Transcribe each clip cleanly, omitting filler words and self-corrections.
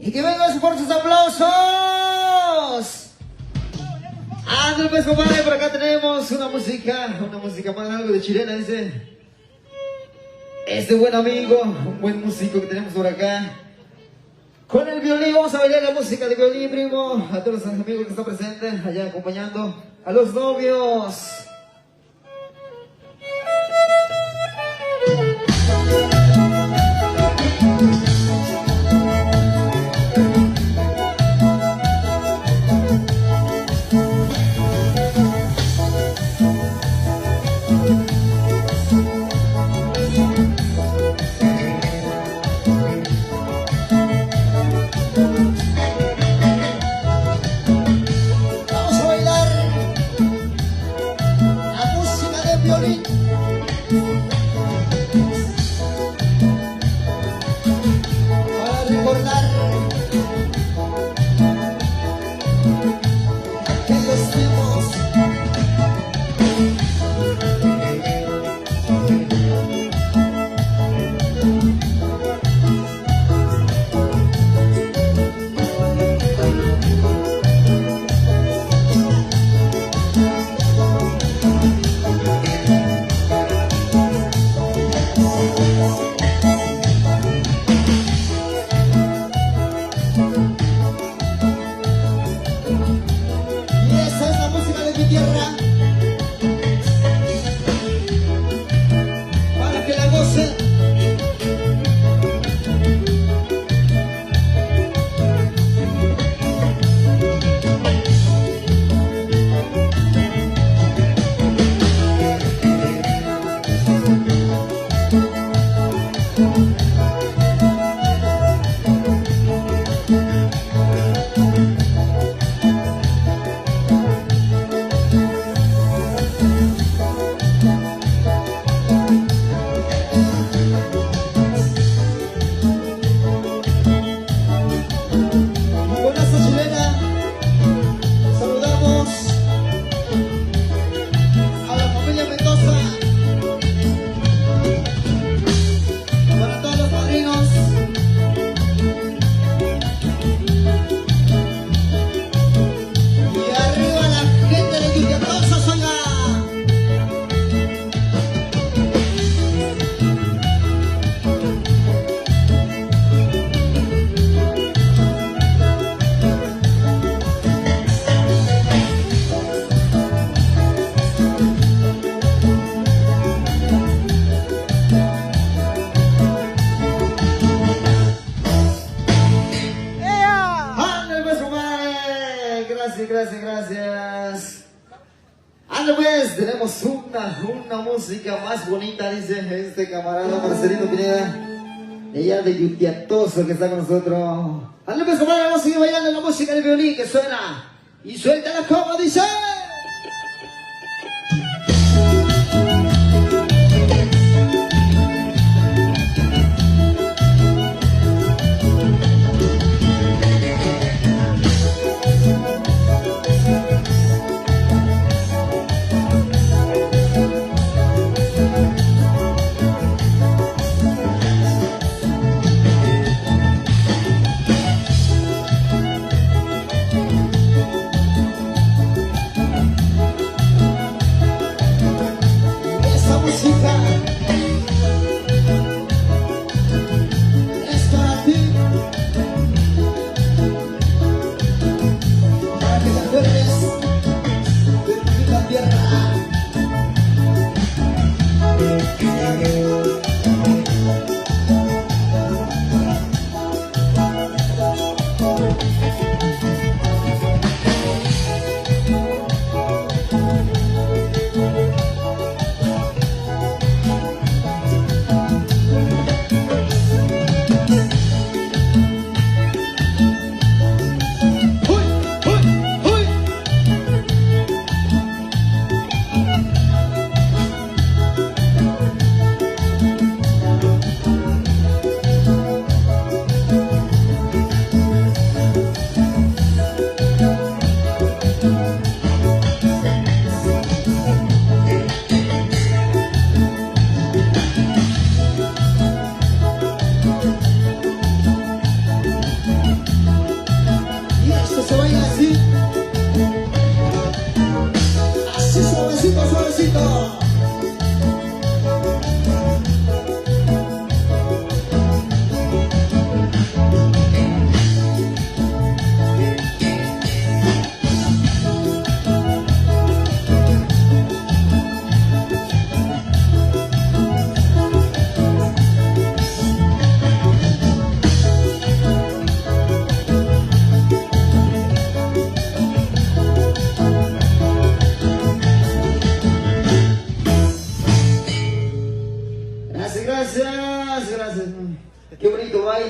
Y que vengan por sus aplausos. Ándale pues, compadre, por acá tenemos una música más, algo de chilena, dice. Este buen amigo, un buen músico que tenemos por acá. Con el violín, vamos a bailar la música de violín, primo. A todos los amigos que están presentes, allá acompañando a los novios. Gracias. Anda pues, tenemos una música más bonita, dice este camarada Marcelino Pineda, ella de Yutiatoso que está con nosotros. Anda pues, compadre, vamos a seguir bailando la música del violín que suena y suéltala como dice.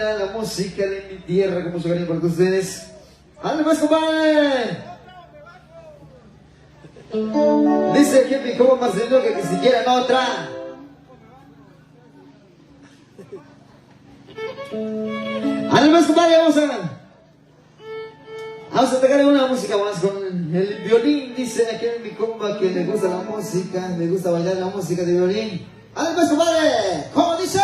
bailar la música de mi tierra con mucho cariño para todos ustedes. ¡Ándale pues, compadre! Dice aquí mi compa Marcelino que si quieren otra. ¡Ándale pues, compadre! Vamos a tocar una música más con el violín. Dice aquí mi compa que le gusta la música, le gusta bailar la música de violín. ¡Ándale pues, compadre! ¿Cómo dice?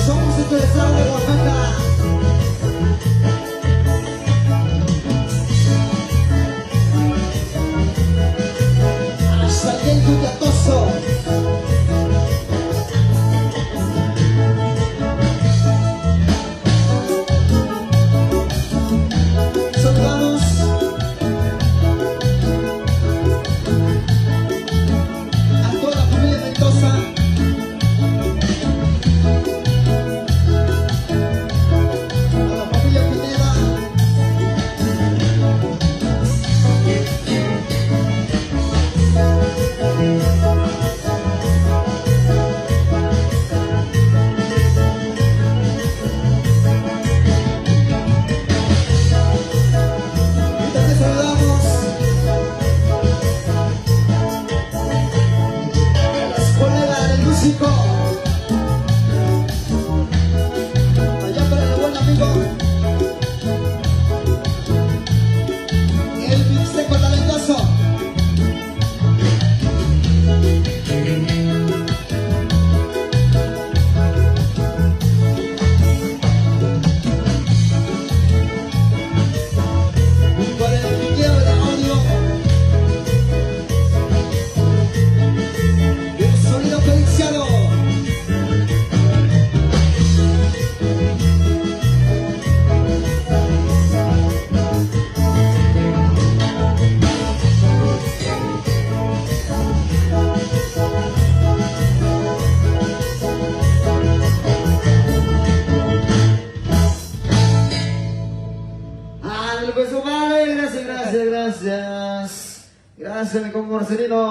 Somos interesados de Oaxaca. Hasta el Yucatoso. Saludamos a toda la familia Mendoza. Allá para el buen amigo el Mixteco talentoso. Para el piqueo de audio el sonido feliciado. Pues, gracias, mi compa Marcelino.